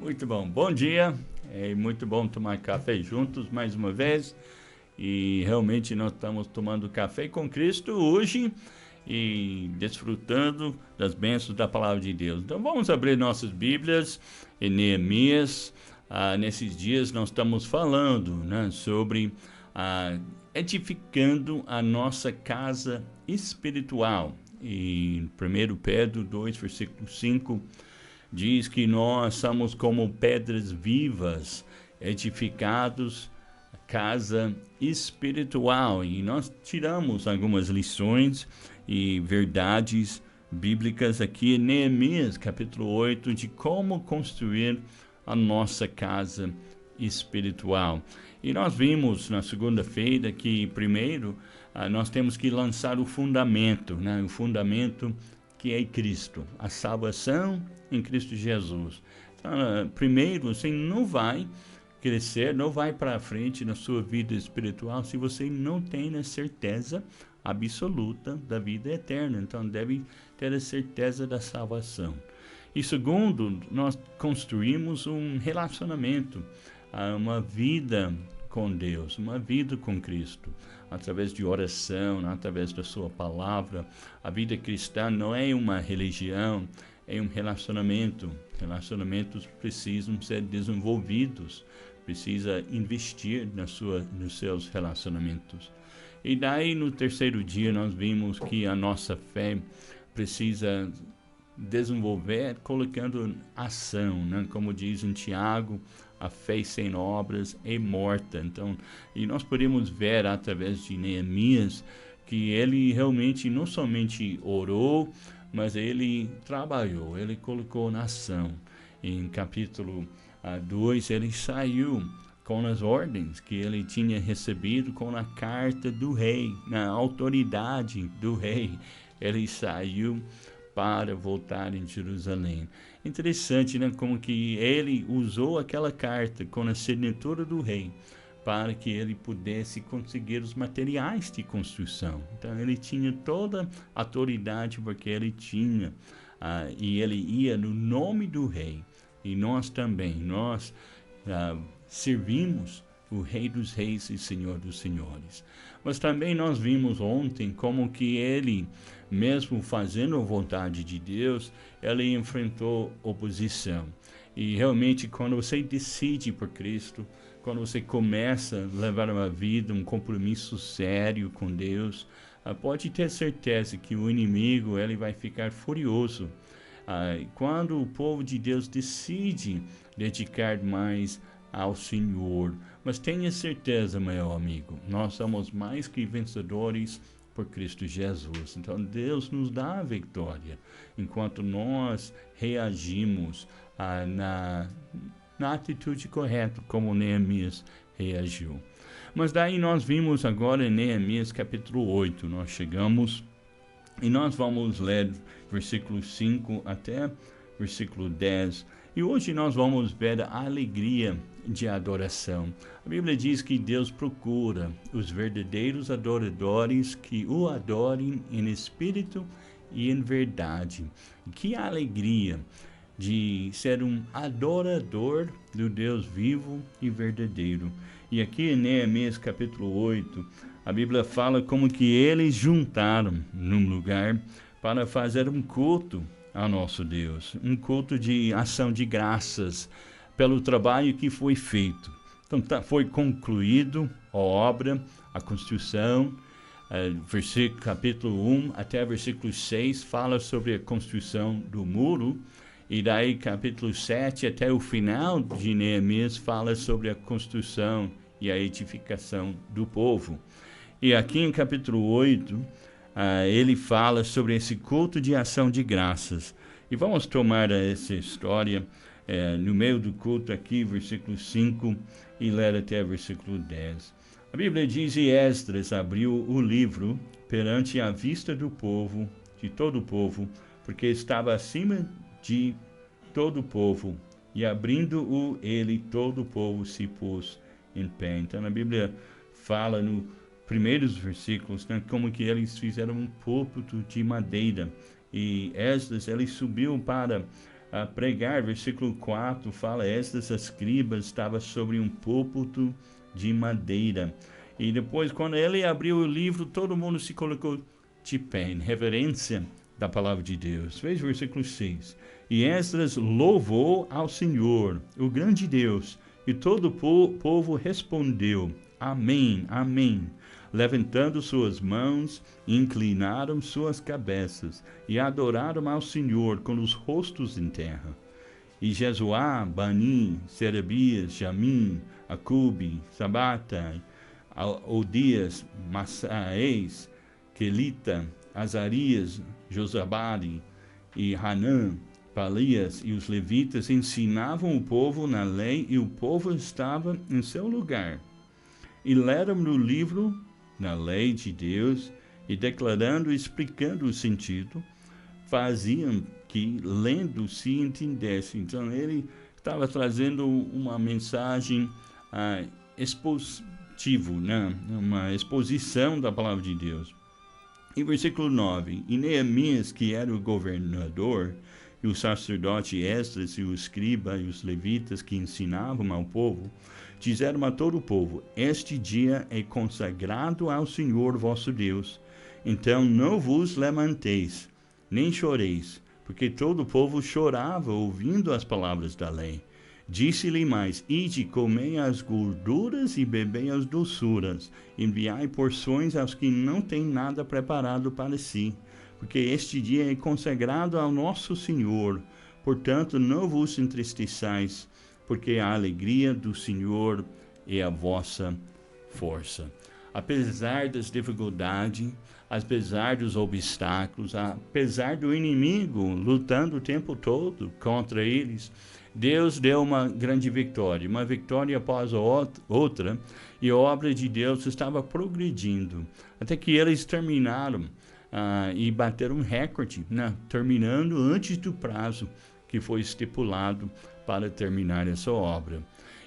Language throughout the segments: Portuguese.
Muito bom. Bom dia. É muito bom tomar café juntos mais uma vez. E realmente nós estamos tomando café com Cristo hoje e desfrutando das bênçãos da palavra de Deus. Então vamos abrir nossas Bíblias em Neemias. Nesses dias nós estamos falando, né, sobre edificando a nossa casa espiritual. E 1 Pedro 2, versículo 5 diz que nós somos como pedras vivas, edificados casa espiritual. E nós tiramos algumas lições e verdades bíblicas aqui em Neemias, capítulo 8, de como construir a nossa casa espiritual. E nós vimos na segunda-feira que, primeiro, nós temos que lançar o fundamento, né? O fundamento que é Cristo, a salvação em Cristo Jesus. Então, primeiro, você não vai crescer, não vai para frente na sua vida espiritual se você não tem a certeza absoluta da vida eterna. Então, deve ter a certeza da salvação. E segundo, nós construímos um relacionamento, uma vida com Deus, uma vida com Cristo, através de oração, através da sua palavra. A vida cristã não é uma religião, é um relacionamento. Relacionamentos precisam ser desenvolvidos, precisa investir nos seus relacionamentos. E daí, no terceiro dia, nós vimos que a nossa fé precisa desenvolver colocando ação, né? Como diz em Tiago, a fé sem obras é morta. Então, e nós podemos ver através de Neemias que ele realmente não somente orou, mas ele trabalhou, ele colocou na ação. Em capítulo 2, ele saiu com as ordens que ele tinha recebido, com a carta do rei, na autoridade do rei. Ele saiu para voltar em Jerusalém. Interessante, né? Como que ele usou aquela carta com a assinatura do rei para que ele pudesse conseguir os materiais de construção. Então ele tinha toda a autoridade porque ele tinha, e ele ia no nome do rei. E nós também, nós servimos o Rei dos Reis e Senhor dos Senhores. Mas também nós vimos ontem como que ele, mesmo fazendo a vontade de Deus, ele enfrentou oposição. E realmente, quando você decide por Cristo, quando você começa a levar uma vida, um compromisso sério com Deus, pode ter certeza que o inimigo ele vai ficar furioso. Quando o povo de Deus decide dedicar mais ao Senhor. Mas tenha certeza, meu amigo, nós somos mais que vencedores por Cristo Jesus. Então Deus nos dá a vitória enquanto nós reagimos na atitude correta, como Neemias reagiu. Mas daí nós vimos agora em Neemias capítulo 8, nós chegamos e nós vamos ler versículo 5 até versículo 10. E hoje nós vamos ver a alegria de adoração. A Bíblia diz que Deus procura os verdadeiros adoradores que o adorem em espírito e em verdade. Que alegria de ser um adorador do Deus vivo e verdadeiro. E aqui em Neemias capítulo 8, a Bíblia fala como que eles juntaram num lugar para fazer um culto ao nosso Deus, um culto de ação de graças pelo trabalho que foi feito. Então foi concluído a obra, a construção. Versículo capítulo 1 até versículo 6 fala sobre a construção do muro, e daí capítulo 7 até o final de Neemias fala sobre a construção e a edificação do povo. E aqui em capítulo 8 ele fala sobre esse culto de ação de graças. E vamos tomar essa história no meio do culto aqui, versículo 5, e ler até versículo 10. A Bíblia diz: e Esdras abriu o livro perante a vista do povo, de todo o povo, porque estava acima de todo o povo, e abrindo-o ele, todo o povo se pôs em pé. Então a Bíblia fala no primeiros versículos, né, como que eles fizeram um púlpito de madeira, e Esdras ele subiu para a pregar. Versículo 4 fala: estas escribas estavam sobre um púlpito de madeira. E depois, quando ele abriu o livro, todo mundo se colocou de pé, em reverência da palavra de Deus. Veja o versículo 6. E Esdras louvou ao Senhor, o grande Deus, e todo o povo respondeu: Amém, amém. Levantando suas mãos, inclinaram suas cabeças e adoraram ao Senhor com os rostos em terra. E Jesuá, Bani, Serebias, Jamim, Acube, Sabata, Odias, Massaés, Quelita, Azarias, Josabade e Hanã, Palias e os levitas ensinavam o povo na lei, e o povo estava em seu lugar. E leram no livro, na lei de Deus, e declarando e explicando o sentido, faziam que, lendo, se entendesse. Então, ele estava trazendo uma mensagem expositiva, né? Uma exposição da palavra de Deus. Em versículo 9, e Neemias, que era o governador, e o sacerdote Esdras, e o escriba, e os levitas que ensinavam ao povo, disseram a todo o povo: este dia é consagrado ao Senhor vosso Deus. Então não vos lamenteis, nem choreis, porque todo o povo chorava ouvindo as palavras da lei. Disse-lhe mais: ide, comei as gorduras e bebei as doçuras, enviai porções aos que não têm nada preparado para si, porque este dia é consagrado ao nosso Senhor. Portanto, não vos entristeçais, porque a alegria do Senhor é a vossa força. Apesar das dificuldades, apesar dos obstáculos, apesar do inimigo lutando o tempo todo contra eles, Deus deu uma grande vitória, uma vitória após a outra, e a obra de Deus estava progredindo, até que eles terminaram e bateram um recorde, né? Terminando antes do prazo que foi estipulado para terminar essa obra.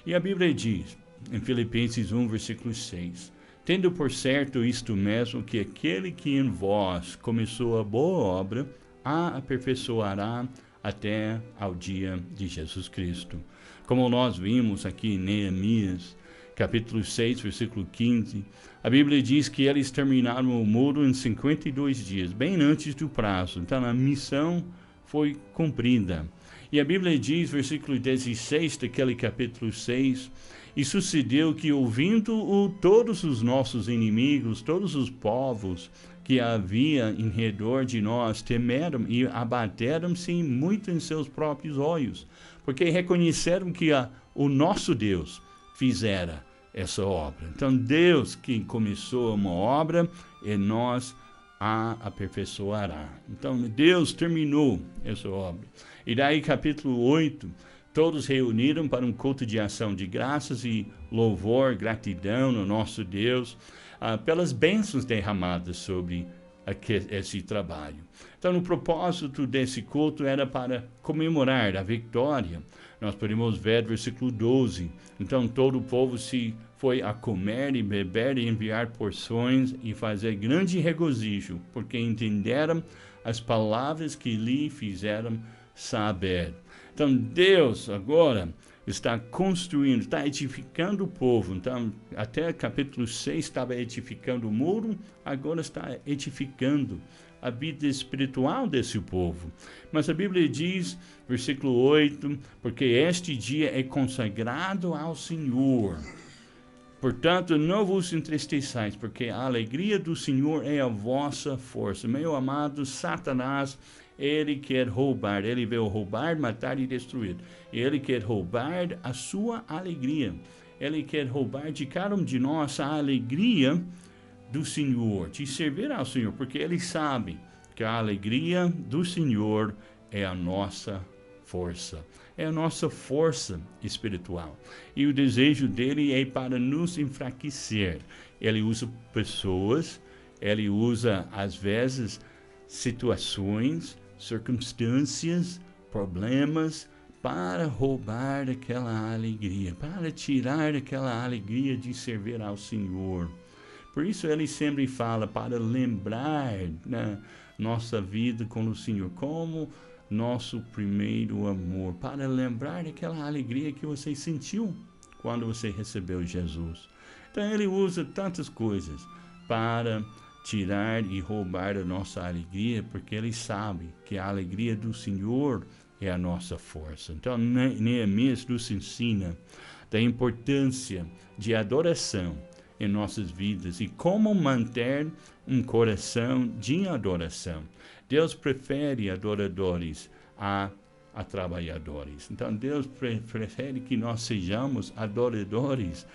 E a Bíblia diz, em Filipenses 1, versículo 6, tendo por certo isto mesmo, que aquele que em vós começou a boa obra, a aperfeiçoará até ao dia de Jesus Cristo. Como nós vimos aqui em Neemias, capítulo 6, versículo 15, a Bíblia diz que eles terminaram o muro em 52 dias, bem antes do prazo. Então a missão foi cumprida. E a Bíblia diz, versículo 16 daquele capítulo 6, e sucedeu que, ouvindo-o, todos os nossos inimigos, todos os povos que havia em redor de nós, temeram e abateram-se muito em seus próprios olhos, porque reconheceram que o nosso Deus fizera essa obra. Então, Deus que começou uma obra, e nós a aperfeiçoará. Então, Deus terminou essa obra. E daí, capítulo 8, todos reuniram para um culto de ação de graças e louvor, gratidão no nosso Deus, pelas bênçãos derramadas sobre esse trabalho. Então, o propósito desse culto era para comemorar a vitória. Nós podemos ver versículo 12. Então, todo o povo se foi a comer e beber e enviar porções e fazer grande regozijo, porque entenderam as palavras que lhe fizeram saber. Então, Deus agora está construindo, está edificando o povo. Então, até capítulo 6 estava edificando o muro, agora está edificando a vida espiritual desse povo. Mas a Bíblia diz, versículo 8, porque este dia é consagrado ao Senhor. Portanto, não vos entristeçais, porque a alegria do Senhor é a vossa força. Meu amado, Satanás, ele quer roubar, ele veio roubar, matar e destruir. Ele quer roubar a sua alegria. Ele quer roubar de cada um de nós a alegria do Senhor, de servir ao Senhor, porque ele sabe que a alegria do Senhor é a nossa força. É a nossa força espiritual. E o desejo dele é para nos enfraquecer. Ele usa pessoas, ele usa, às vezes, situações, circunstâncias, problemas, para roubar aquela alegria, para tirar aquela alegria de servir ao Senhor. Por isso ele sempre fala para lembrar, né, nossa vida com o Senhor, como nosso primeiro amor, para lembrar daquela alegria que você sentiu quando você recebeu Jesus. Então ele usa tantas coisas para tirar e roubar a nossa alegria, porque ele sabe que a alegria do Senhor é a nossa força. Então Neemias nos ensina da importância de adoração em nossas vidas e como manter um coração de adoração. Deus prefere adoradores a trabalhadores. Então Deus prefere que nós sejamos adoradores,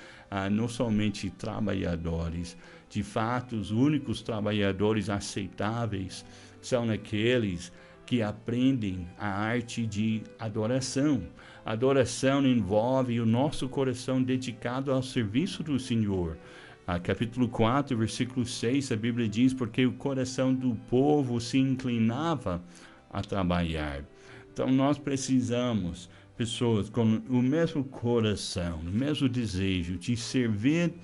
não somente trabalhadores. De fato, os únicos trabalhadores aceitáveis são aqueles que aprendem a arte de adoração. Adoração envolve o nosso coração dedicado ao serviço do Senhor. Capítulo 4, versículo 6, a Bíblia diz, porque o coração do povo se inclinava a trabalhar. Então nós precisamos, pessoas com o mesmo coração, o mesmo desejo de servir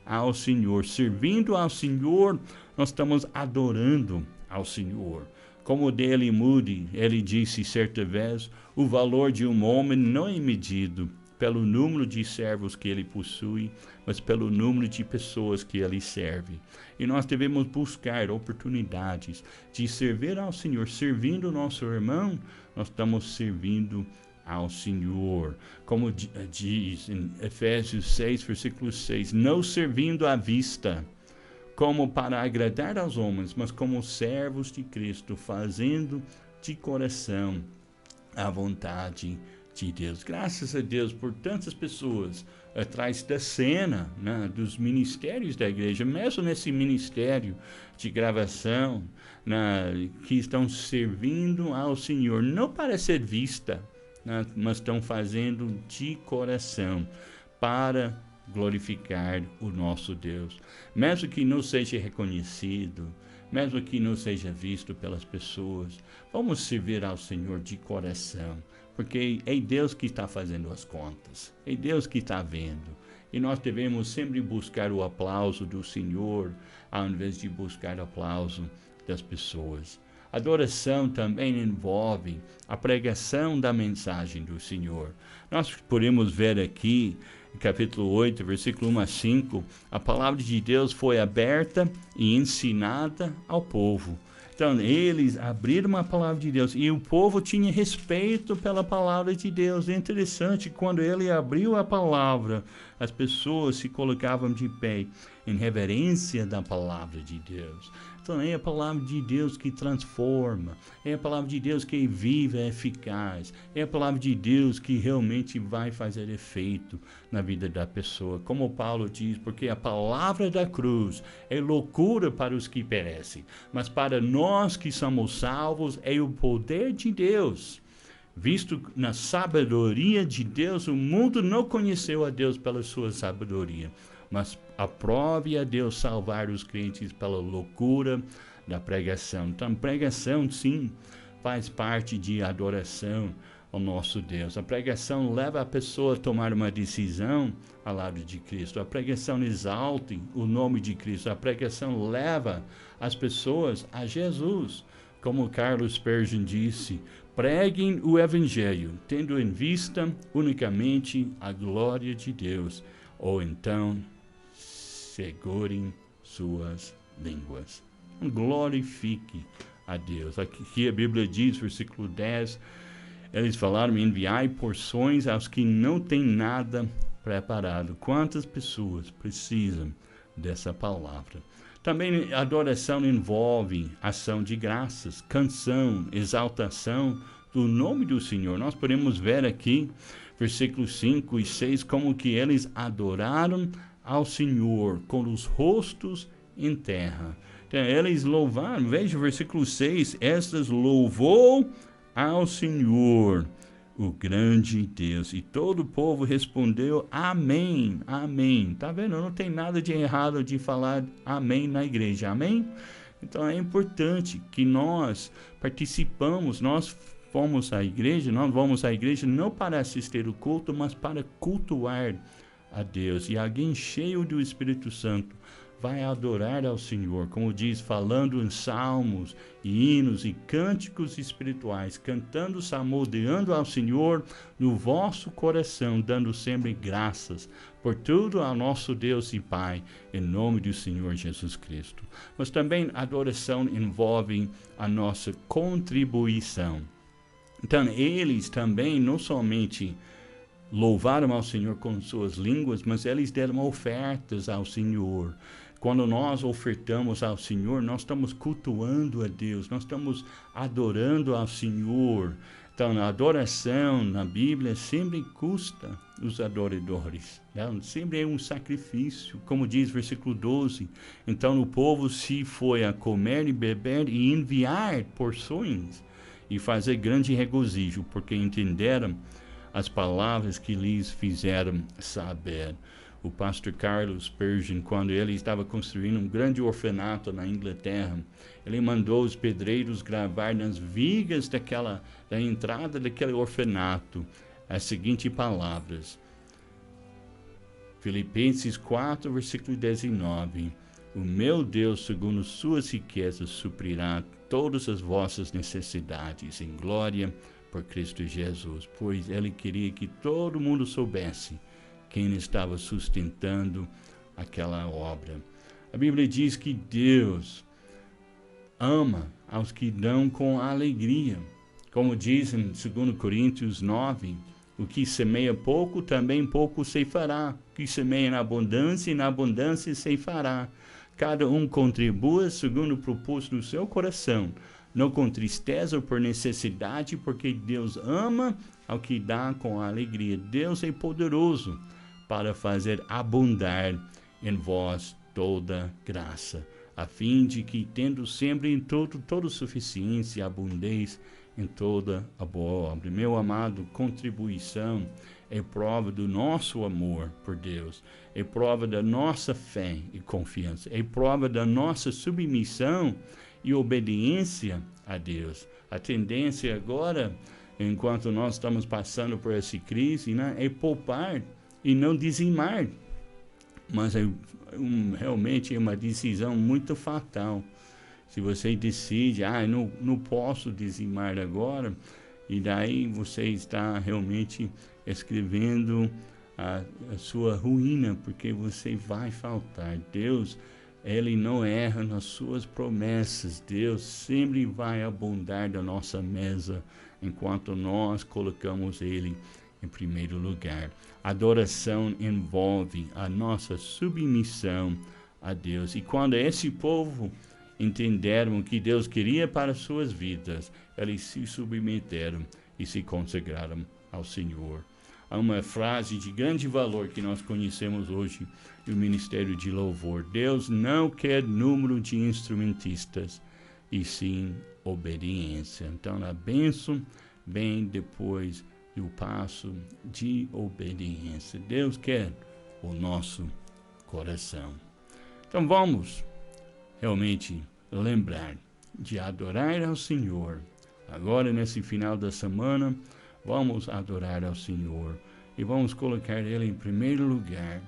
ao Senhor. Servindo ao Senhor, nós estamos adorando ao Senhor. Como Dale Moody, ele disse certa vez, o valor de um homem não é medido pelo número de servos que ele possui, mas pelo número de pessoas que ele serve. E nós devemos buscar oportunidades de servir ao Senhor. Servindo o nosso irmão, nós estamos servindo ao Senhor. Como diz em Efésios 6, versículo 6, não servindo à vista, como para agradar aos homens, mas como servos de Cristo, fazendo de coração a vontade de Deus. Graças a Deus por tantas pessoas atrás da cena, né, dos ministérios da igreja, mesmo nesse ministério de gravação, né, que estão servindo ao Senhor, não para ser vista, né, mas estão fazendo de coração para glorificar o nosso Deus. Mesmo que não seja reconhecido, mesmo que não seja visto pelas pessoas, vamos servir ao Senhor de coração, porque é Deus que está fazendo as contas, é Deus que está vendo. E nós devemos sempre buscar o aplauso do Senhor, ao invés de buscar o aplauso das pessoas. Adoração também envolve a pregação da mensagem do Senhor. Nós podemos ver aqui, capítulo 8, versículo 1 a 5, a palavra de Deus foi aberta e ensinada ao povo. Então, eles abriram a palavra de Deus e o povo tinha respeito pela palavra de Deus. É interessante, quando ele abriu a palavra, as pessoas se colocavam de pé em reverência da palavra de Deus. Então, é a palavra de Deus que transforma, é a palavra de Deus que é viva, é eficaz, é a palavra de Deus que realmente vai fazer efeito na vida da pessoa. Como Paulo diz, porque a palavra da cruz é loucura para os que perecem, mas para nós que somos salvos é o poder de Deus. Visto na sabedoria de Deus, o mundo não conheceu a Deus pela sua sabedoria, mas aprove a Deus salvar os crentes pela loucura da pregação. Então, pregação, sim, faz parte de adoração ao nosso Deus. A pregação leva a pessoa a tomar uma decisão ao lado de Cristo. A pregação exalta o nome de Cristo. A pregação leva as pessoas a Jesus. Como Carlos Spurgeon disse, preguem o Evangelho, tendo em vista unicamente a glória de Deus, ou então segurem suas línguas. Glorifique a Deus. Aqui a Bíblia diz, versículo 10, eles falaram, enviai porções aos que não têm nada preparado. Quantas pessoas precisam dessa palavra? Também a adoração envolve ação de graças, canção, exaltação do nome do Senhor. Nós podemos ver aqui, versículos 5 e 6, como que eles adoraram ao Senhor com os rostos em terra. Então, eles louvaram, veja o versículo 6, estas louvou ao Senhor, o grande Deus. E todo o povo respondeu, amém, amém. Tá vendo? Não tem nada de errado de falar amém na igreja, amém? Então é importante que nós participamos, nós vamos à igreja não para assistir o culto, mas para cultuar a Deus. E alguém cheio do Espírito Santo vai adorar ao Senhor, como diz, falando em salmos, e hinos e cânticos espirituais, cantando, salmodiando ao Senhor no vosso coração, dando sempre graças por tudo ao nosso Deus e Pai, em nome do Senhor Jesus Cristo. Mas também a adoração envolve a nossa contribuição. Então, eles também não somente louvaram ao Senhor com suas línguas, mas eles deram ofertas ao Senhor. Quando nós ofertamos ao Senhor, nós estamos cultuando a Deus, nós estamos adorando ao Senhor. Então, a adoração na Bíblia sempre custa os adoradores. Né? Sempre é um sacrifício, como diz versículo 12. Então, o povo se foi a comer e beber e enviar porções e fazer grande regozijo, porque entenderam as palavras que lhes fizeram saber. O pastor Carlos Spurgeon, quando ele estava construindo um grande orfanato na Inglaterra, ele mandou os pedreiros gravar nas vigas da entrada daquele orfanato as seguintes palavras. Filipenses 4, versículo 19. O meu Deus, segundo suas riquezas, suprirá todas as vossas necessidades em glória por Cristo Jesus. Pois ele queria que todo mundo soubesse quem estava sustentando aquela obra. A Bíblia diz que Deus ama aos que dão com alegria. Como diz em 2 Coríntios 9, o que semeia pouco, também pouco ceifará. O que semeia na abundância ceifará. Cada um contribua segundo o propósito do seu coração, não com tristeza ou por necessidade, porque Deus ama ao que dá com alegria. Deus é poderoso para fazer abundar em vós toda graça, a fim de que, tendo sempre em toda suficiência, abundeis em toda a boa obra. Meu amado, contribuição é prova do nosso amor por Deus, é prova da nossa fé e confiança, é prova da nossa submissão e obediência a Deus. A tendência agora, enquanto nós estamos passando por essa crise, né, é poupar e não dizimar. Mas realmente é uma decisão muito fatal. Se você decide, não posso dizimar agora, e daí você está realmente escrevendo a sua ruína, porque você vai faltar. Deus, Ele não erra nas suas promessas. Deus sempre vai abundar da nossa mesa, enquanto nós colocamos Ele em primeiro lugar. Adoração envolve a nossa submissão a Deus. E quando esse povo entenderam o que Deus queria para suas vidas, eles se submeteram e se consagraram ao Senhor. Há uma frase de grande valor que nós conhecemos hoje no Ministério de Louvor. Deus não quer número de instrumentistas, e sim obediência. Então, a bênção vem depois do passo de obediência. Deus quer o nosso coração. Então, vamos realmente lembrar de adorar ao Senhor. Agora, nesse final da semana, vamos adorar ao Senhor e vamos colocar Ele em primeiro lugar.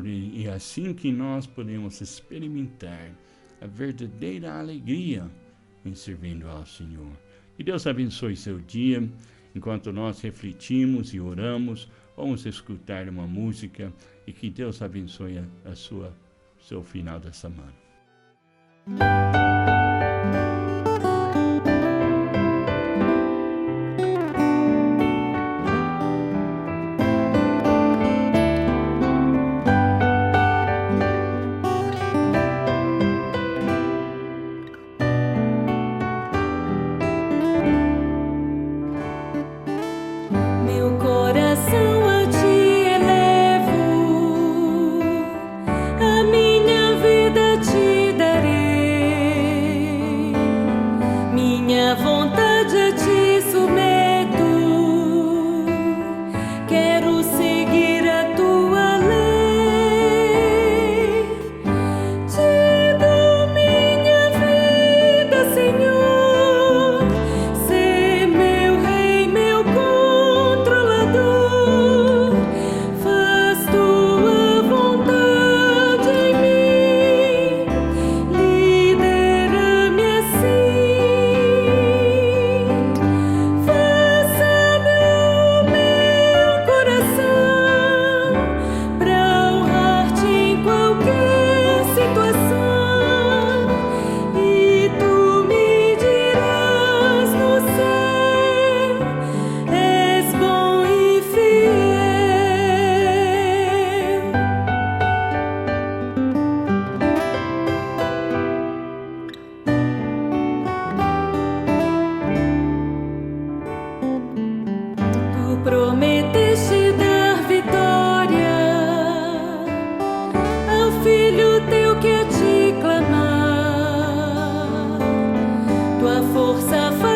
E é assim que nós podemos experimentar a verdadeira alegria em servindo ao Senhor. Que Deus abençoe seu dia. Enquanto nós refletimos e oramos, vamos escutar uma música e que Deus abençoe seu final da semana. A minha vida te darei. força